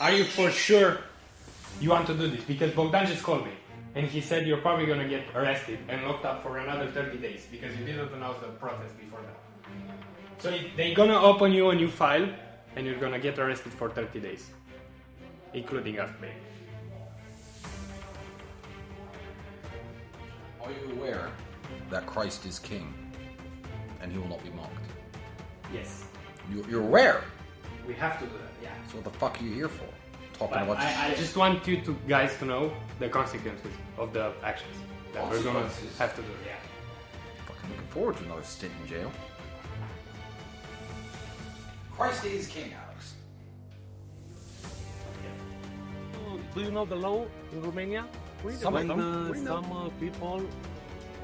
are you for sure you want to do this? Because Bogdan just called me. And he said you're probably going to get arrested and locked up for another 30 days because you didn't announce the protest before that. So they're going to open you a new file and you're going to get arrested for 30 days. Including us, baby. Are you aware that Christ is king and he will not be mocked? Yes. You're aware? We have to do that, yeah. So what the fuck are you here for? Talking But about I just want you guys to know the consequences of the actions that we're going to have to do, yeah. Fucking looking forward to another stint in jail. Christ is king, Alex. Do you know the law in Romania? Some of When them. some people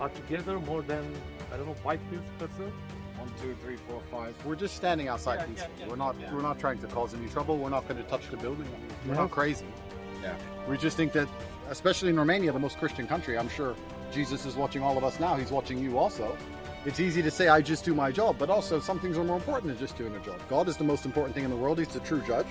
are together more than, I don't know, 5 person? 1, 2, 3, 4, 5. We're just standing outside peacefully. We're not trying to cause any trouble. We're not going to touch the building. We're not crazy. Yeah. We just think that, especially in Romania, the most Christian country, I'm sure Jesus is watching all of us now. He's watching you also. It's easy to say I just do my job, but also some things are more important than just doing a job. God is the most important thing in the world. He's the true judge.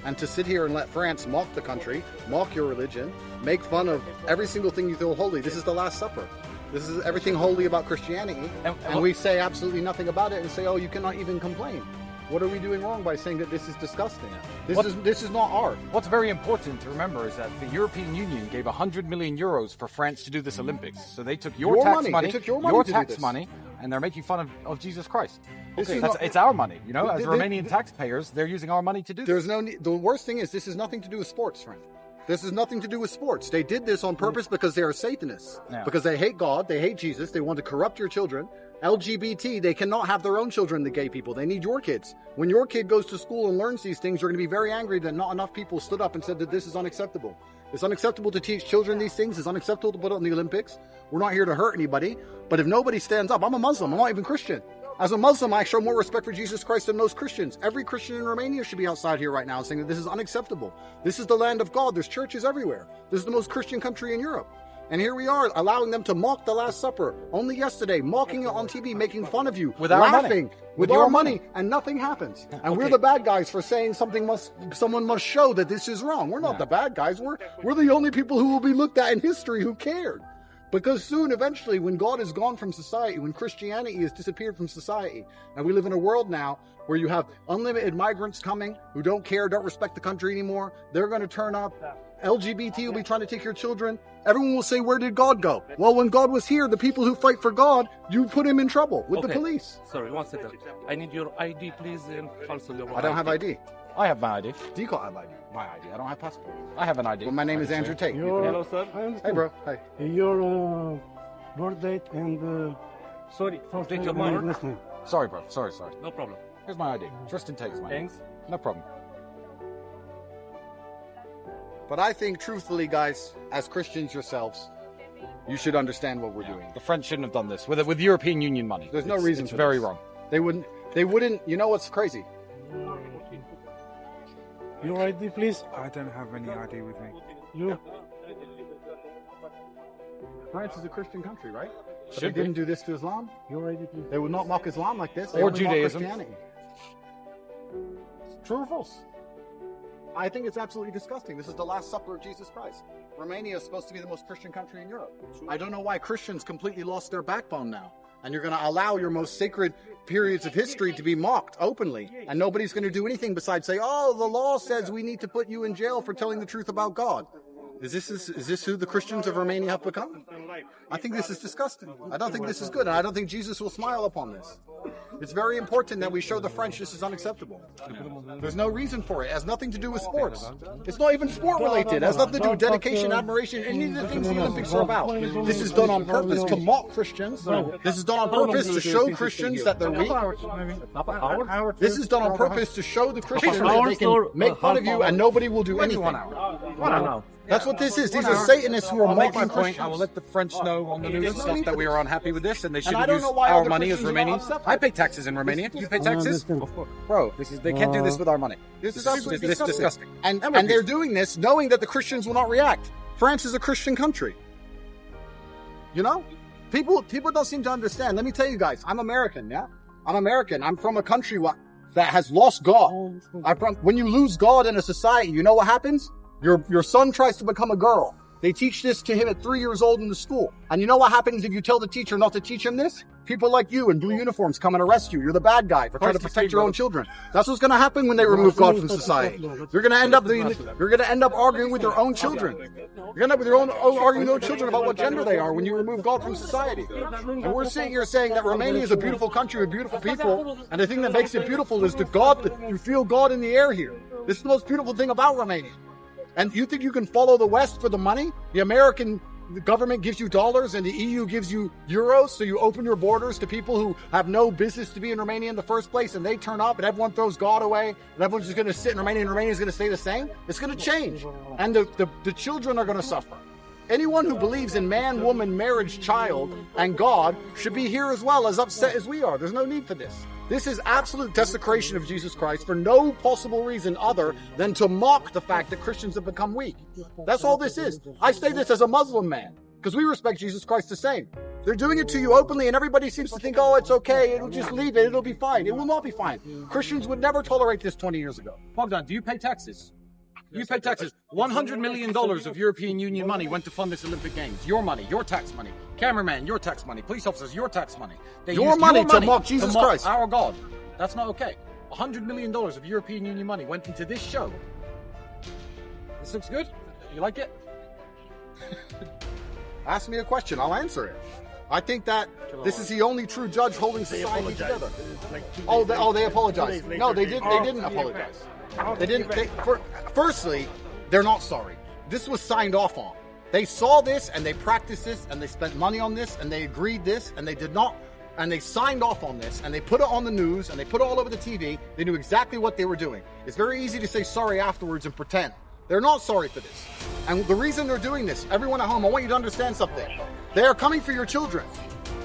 And to sit here and let France mock the country, mock your religion, make fun of every single thing you feel holy. This is the Last Supper. This is everything holy about Christianity, and we say absolutely nothing about it and say, oh, you cannot even complain. What are we doing wrong by saying that this is disgusting? This is not art. What's very important to remember is that the European Union gave 100 million euros for France to do this Olympics. So they took your tax money, they took your money to do tax this. money, and they're making fun of Jesus Christ. Okay, It's our money, you know. As Romanian taxpayers, they're using our money to do this. There's no need. The worst thing is this has nothing to do with sports, friend. This has nothing to do with sports. They did this on purpose because they are Satanists. Yeah. Because they hate God, they hate Jesus, they want to corrupt your children. LGBT, they cannot have their own children, the gay people. They need your kids. When your kid goes to school and learns these things, you're going to be very angry that not enough people stood up and said that this is unacceptable. It's unacceptable to teach children these things. It's unacceptable to put it on the Olympics. We're not here to hurt anybody. But if nobody stands up, I'm a Muslim. I'm not even Christian. As a Muslim, I show more respect for Jesus Christ than most Christians. Every Christian in Romania should be outside here right now saying that this is unacceptable. This is the land of God. There's churches everywhere. This is the most Christian country in Europe. And here we are, allowing them to mock the Last Supper. Only yesterday, mocking it on TV, making fun of you, With our money. laughing, with your our money, and nothing happens. And we're Okay. the bad guys for saying someone must show that this is wrong. We're not the bad guys. We're the only people who will be looked at in history who cared. Because soon, eventually, when God is gone from society, when Christianity has disappeared from society, and we live in a world now where you have unlimited migrants coming who don't care, don't respect the country anymore, they're going to turn up. LGBT will be trying to take your children. Everyone will say, where did God go? Well, when God was here, the people who fight for God, you put him in trouble with the police. Sorry, 1 second. I need your ID, please, and also your I don't have ID. I have my ID. Do you call have ID? My ID. I don't have passport. I have an ID. Well, my name is Andrew Tate. Hello, sir. Hey, bro. Hey. Your birth date and Sorry, take your money. listening. Sorry, bro. Sorry. No problem. Here's my ID. Tristan Tate is my ID. Thanks. No problem. But I think, truthfully, guys, as Christians yourselves, you should understand what we're doing. The French shouldn't have done this with European Union money. There's no reason It's for very this. wrong. They wouldn't, you know what's crazy? Your ID, please. I don't have any ID with me. You. France is a Christian country, right? But Should they be. didn't do this to Islam. Your ID, please. They would not mock Islam like this. They Or only mock Judaism. Christianity. True or false? I think it's absolutely disgusting. This is the Last Supper of Jesus Christ. Romania is supposed to be the most Christian country in Europe. I don't know why Christians completely lost their backbone now. And you're going to allow your most sacred periods of history to be mocked openly. And nobody's going to do anything besides say, oh, the law says we need to put you in jail for telling the truth about God. Is this who the Christians of Romania have become? I think this is disgusting. I don't think this is good. And I don't think Jesus will smile upon this. It's very important that we show the French this is unacceptable. There's no reason for it. It has nothing to do with sports. It's not even sport related. It has nothing to do with dedication, admiration, any of the things the Olympics are about. This is done on purpose to mock Christians. This is done on purpose to show Christians that they're weak. This is done on purpose to show the Christians that they can make fun of you and nobody will do anything. That's what this is. These are Satanists who are I'll make my mocking point. Christians. I will let the French know on the news and stuff that we are unhappy with this, and they I shouldn't don't use know why our other money as Christians are Romanians. upset. I pay taxes in Romania. You pay taxes? Of course. Bro, they can't do this with our money. This is absolutely this disgusting. And they're doing this knowing that the Christians will not react. France is a Christian country. You know? People don't seem to understand. Let me tell you guys, I'm American, yeah? I'm American. I'm from a country that has lost God. When you lose God in a society, you know what happens? Your son tries to become a girl. They teach this to him at 3 years old in the school. And you know what happens if you tell the teacher not to teach him this? People like you in blue uniforms come and arrest you. You're the bad guy for trying to protect your own children. That's what's going to happen when they remove God from society. You're going to end up arguing with your own children. You're going to end up with your own arguing with your own children about what gender they are when you remove God from society. And we're sitting here saying that Romania is a beautiful country with beautiful people, and the thing that makes it beautiful is you feel God in the air here. This is the most beautiful thing about Romania. And you think you can follow the West for the money? The American government gives you dollars and the EU gives you euros, so you open your borders to people who have no business to be in Romania in the first place, and they turn up and everyone throws God away and everyone's just going to sit in Romania and Romania is going to stay the same? It's going to change. And the children are going to suffer. Anyone who believes in man, woman, marriage, child, and God should be here as well, as upset as we are. There's no need for this. This is absolute desecration of Jesus Christ for no possible reason other than to mock the fact that Christians have become weak. That's all this is. I say this as a Muslim man, because we respect Jesus Christ the same. They're doing it to you openly, and everybody seems to think, oh, it's okay, it'll just leave it, it'll be fine. It will not be fine. Christians would never tolerate this 20 years ago. Bogdan, do you pay taxes? You pay taxes. $100 million of European Union money went to fund this Olympic Games. Your money, your tax money. Cameraman, your tax money. Police officers, your tax money. They Your used money to mock Jesus Christ. Our God. That's not okay. $100 million of European Union money went into this show. This looks good? You like it? Ask me a question, I'll answer it. I think that this is the only true judge holding society together. They apologized. No, they didn't apologize. They didn't. Firstly, they're not sorry. This was signed off on. They saw this and they practiced this and they spent money on this and they agreed this and they did not. And they signed off on this and they put it on the news and they put it all over the TV. They knew exactly what they were doing. It's very easy to say sorry afterwards and pretend. They're not sorry for this. And the reason they're doing this, everyone at home, I want you to understand something. They are coming for your children.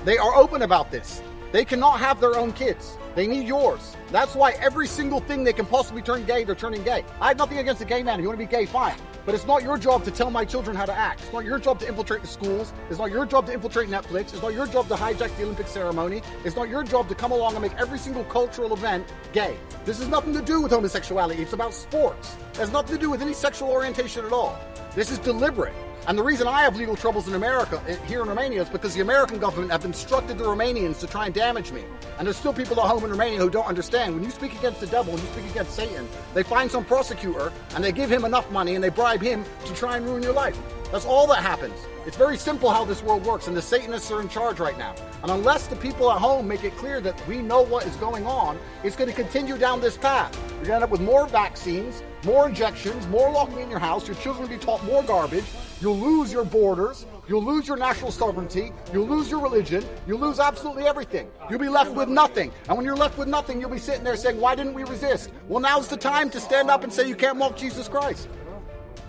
They are open about this. They cannot have their own kids. They need yours. That's why every single thing they can possibly turn gay, they're turning gay. I have nothing against a gay man. If you want to be gay, fine. But it's not your job to tell my children how to act. It's not your job to infiltrate the schools. It's not your job to infiltrate Netflix. It's not your job to hijack the Olympic ceremony. It's not your job to come along and make every single cultural event gay. This has nothing to do with homosexuality. It's about sports. It has nothing to do with any sexual orientation at all. This is deliberate. And the reason I have legal troubles in America, here in Romania, is because the American government have instructed the Romanians to try and damage me. And there's still people at home in Romania who don't understand. When you speak against the devil, when you speak against Satan, they find some prosecutor and they give him enough money and they bribe him to try and ruin your life. That's all that happens. It's very simple how this world works, and the Satanists are in charge right now. And unless the people at home make it clear that we know what is going on, it's going to continue down this path. You're going to end up with more vaccines, more injections, more locking in your house. Your children will be taught more garbage. You'll lose your borders. You'll lose your national sovereignty. You'll lose your religion. You'll lose absolutely everything. You'll be left with nothing. And when you're left with nothing, you'll be sitting there saying, why didn't we resist? Well, now's the time to stand up and say you can't mock Jesus Christ.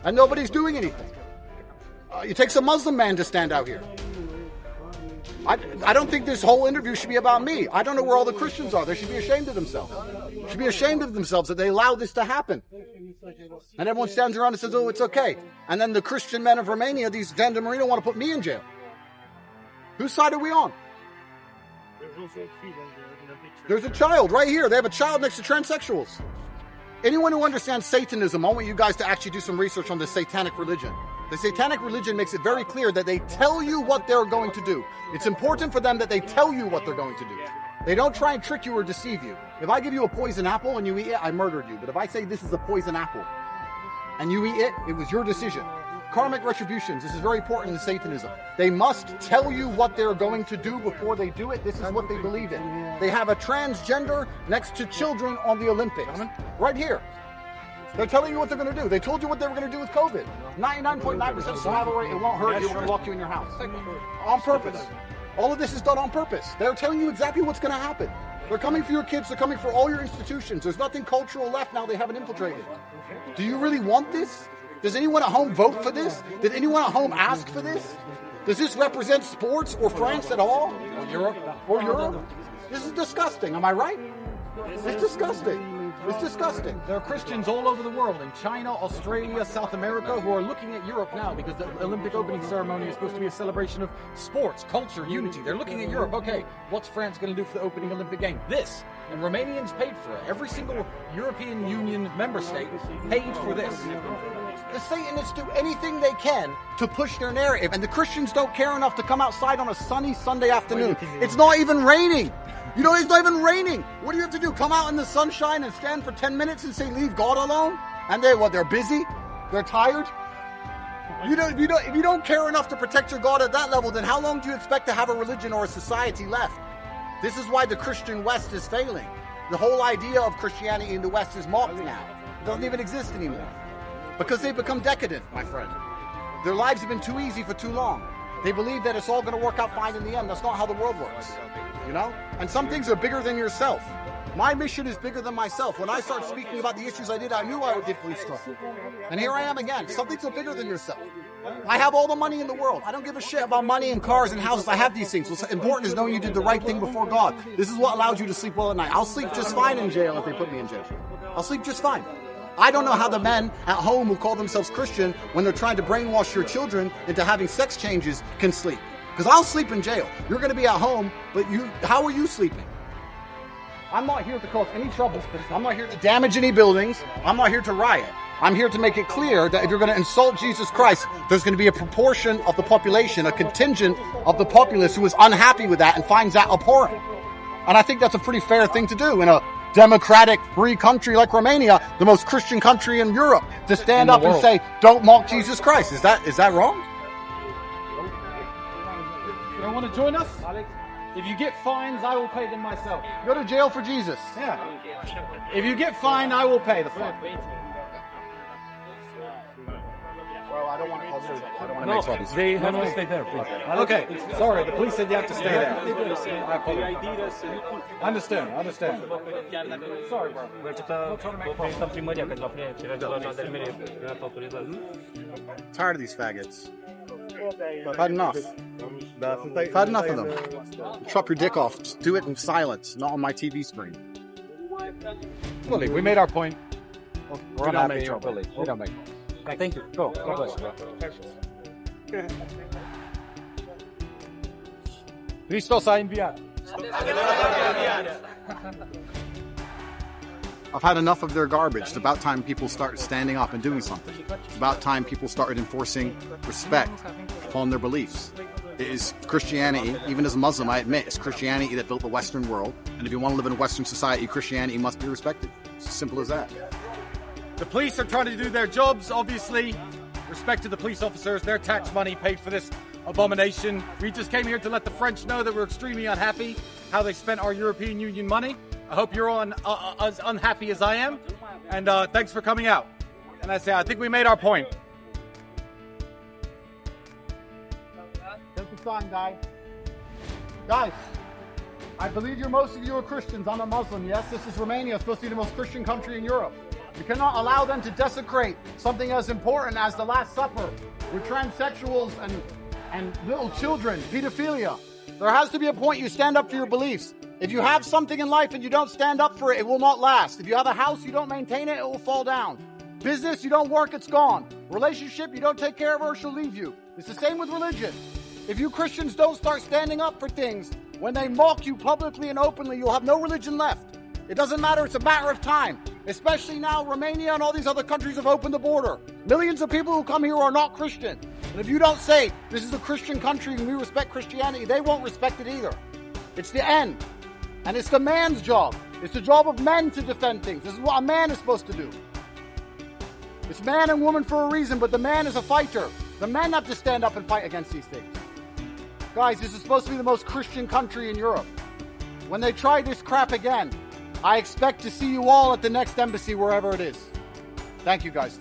And nobody's doing anything. It takes a Muslim man to stand out here. I don't think this whole interview should be about me. I don't know where all the Christians are. They should be ashamed of themselves. They should be ashamed of themselves that they allowed this to happen. And everyone stands around and says, oh, it's okay. And then the Christian men of Romania, these Vanda Marino, want to put me in jail. Whose side are we on? There's a child right here. They have a child next to transsexuals. Anyone who understands Satanism, I want you guys to actually do some research on the satanic religion. The satanic religion makes it very clear that they tell you what they're going to do. It's important for them that they tell you what they're going to do. They don't try and trick you or deceive you. If I give you a poison apple and you eat it, I murdered you. But if I say this is a poison apple and you eat it, it was your decision. Karmic retributions, this is very important in Satanism. They must tell you what they're going to do before they do it. This is what they believe in. They have a transgender next to children on the Olympics. Right here. They're telling you what they're going to do. They told you what they were going to do with COVID. 99.9% survival rate, it won't hurt you, we're going to lock you in your house. On purpose. All of this is done on purpose. They're telling you exactly what's going to happen. They're coming for your kids, they're coming for all your institutions. There's nothing cultural left now they haven't infiltrated. Do you really want this? Does anyone at home vote for this? Did anyone at home ask for this? Does this represent sports or France at all? Or Europe? This is disgusting, am I right? It's disgusting. It's disgusting. There are Christians all over the world, in China, Australia, South America, who are looking at Europe now because the Olympic opening ceremony is supposed to be a celebration of sports, culture, unity. They're looking at Europe. Okay, what's France going to do for the opening Olympic game? This. And Romanians paid for it. Every single European Union member state paid for this. The Satanists do anything they can to push their narrative, and the Christians don't care enough to come outside on a sunny Sunday afternoon. It's not even raining. You know, it's not even raining. What do you have to do? Come out in the sunshine and stand for 10 minutes and say, leave God alone? And they're busy? They're tired? If you don't care enough to protect your God at that level, then how long do you expect to have a religion or a society left? This is why the Christian West is failing. The whole idea of Christianity in the West is mocked now. It doesn't even exist anymore. Because they've become decadent, my friend. Their lives have been too easy for too long. They believe that it's all going to work out fine in the end. That's not how the world works. You know? And some things are bigger than yourself. My mission is bigger than myself. When I start speaking about the issues I did, I knew I would deeply struggle. And here I am again. Some things are bigger than yourself. I have all the money in the world. I don't give a shit about money and cars and houses. I have these things. What's important is knowing you did the right thing before God. This is what allows you to sleep well at night. I'll sleep just fine in jail if they put me in jail. I'll sleep just fine. I don't know how the men at home who call themselves Christian, when they're trying to brainwash your children into having sex changes, can sleep. Because I'll sleep in jail. You're going to be at home, but how are you sleeping? I'm not here to cause any trouble. I'm not here to damage any buildings. I'm not here to riot. I'm here to make it clear that if you're going to insult Jesus Christ, there's going to be a proportion of the population, a contingent of the populace who is unhappy with that and finds that abhorrent. And I think that's a pretty fair thing to do in a democratic, free country like Romania, the most Christian country in Europe, to stand up and say, don't mock Jesus Christ. Is that wrong? You don't want to join us? If you get fines, I will pay them myself. Go to jail for Jesus. Yeah. If you get fined, I will pay the fine. Well, I don't want to No, they have to stay there, please. Okay, sorry, the police said you have to stay there. I apologize. Understand. Sorry, bro. Tired of these faggots. I've had enough. I've had enough of them. Chop your dick off. Just do it in silence, not on my TV screen. We made our point. We're not making trouble. We don't make trouble. Thank you. Go. God bless you, bro. Hristos a înviat. I've had enough of their garbage. It's about time people start standing up and doing something. It's about time people started enforcing respect upon their beliefs. It is Christianity, even as a Muslim, I admit, it's Christianity that built the Western world. And if you want to live in a Western society, Christianity must be respected. It's as simple as that. The police are trying to do their jobs, obviously. Respect to the police officers. Their tax money paid for this abomination. We just came here to let the French know that we're extremely unhappy how they spent our European Union money. I hope you're all as unhappy as I am. And thanks for coming out. And I think we made our point. Take the sign, guys. Guys, I believe most of you are Christians. I'm a Muslim. Yes, this is Romania. It's supposed to be the most Christian country in Europe. You cannot allow them to desecrate something as important as the Last Supper with transsexuals and little children, pedophilia. There has to be a point you stand up for your beliefs. If you have something in life and you don't stand up for it, it will not last. If you have a house, you don't maintain it, it will fall down. Business, you don't work, it's gone. Relationship, you don't take care of her, she'll leave you. It's the same with religion. If you Christians don't start standing up for things, when they mock you publicly and openly, you'll have no religion left. It doesn't matter, it's a matter of time. Especially now, Romania and all these other countries have opened the border. Millions of people who come here are not Christian. And if you don't say, this is a Christian country and we respect Christianity, they won't respect it either. It's the end. And it's the man's job. It's the job of men to defend things. This is what a man is supposed to do. It's man and woman for a reason, but the man is a fighter. The men have to stand up and fight against these things. Guys, this is supposed to be the most Christian country in Europe. When they try this crap again, I expect to see you all at the next embassy, wherever it is. Thank you, guys.